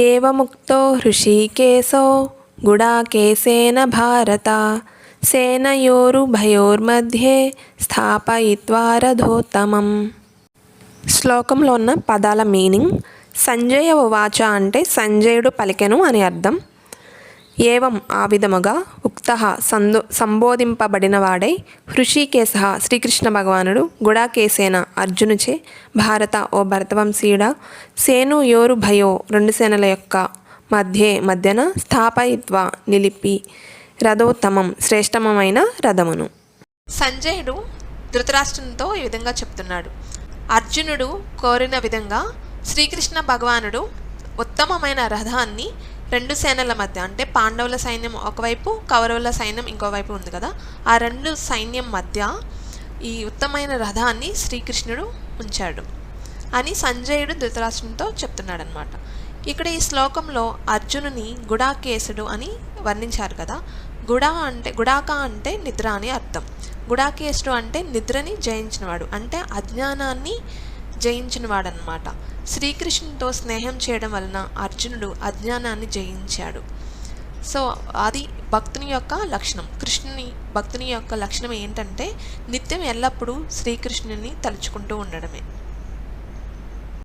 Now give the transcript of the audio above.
ఏవముక్తో హృషీకేశో గుడాకేశేన భారత సేనయోరుభయోర్మధ్యే స్థాపయిత్వా రథోత్తమం. శ్లోకంలో ఉన్న పదాల మీనింగ్: సంజయ ఉవాచ అంటే సంజయుడు పలికెను అని అర్థం. ఏవం ఆ విధముగా, ఉక్తః సంబోధింపబడినవాడై, హృషీకేశ శ్రీకృష్ణ భగవానుడు, గుడాకేశేన అర్జునుచే, భారత ఓ భరతవంశీయుడా, సేనుయోరుభయో రెండు సేనల యొక్క మధ్యన, స్థాపయిత్వ నిలిపి, రథోత్తమం శ్రేష్టమైన రథమును. సంజయుడు ధృతరాష్ట్రునితో ఈ విధంగా చెప్తున్నాడు: అర్జునుడు కోరిన విధంగా శ్రీకృష్ణ భగవానుడు ఉత్తమమైన రథాన్ని రెండు సేనల మధ్య, అంటే పాండవుల సైన్యం ఒకవైపు, కౌరవుల సైన్యం ఇంకోవైపు ఉంది కదా, ఆ రెండు సైన్యం మధ్య ఈ ఉత్తమమైన రథాన్ని శ్రీకృష్ణుడు ఉంచాడు అని సంజయుడు ధృతరాష్ట్రునితో చెప్తున్నాడు అనమాట. ఇక్కడ ఈ శ్లోకంలో అర్జునుని గుడాకేశుడు అని వర్ణించారు కదా. గుడాక అంటే నిద్ర అని అర్థం. గుడాకేశుడు అంటే నిద్రని జయించినవాడు, అంటే అజ్ఞానాన్ని జయించినవాడు అనమాట. శ్రీకృష్ణునితో స్నేహం చేయడం వలన అర్జునుడు అజ్ఞానాన్ని జయించాడు. సో అది భక్తుని యొక్క లక్షణం. భక్తుని యొక్క లక్షణం ఏంటంటే నిత్యం ఎల్లప్పుడూ శ్రీకృష్ణుని తలుచుకుంటూ ఉండడమే.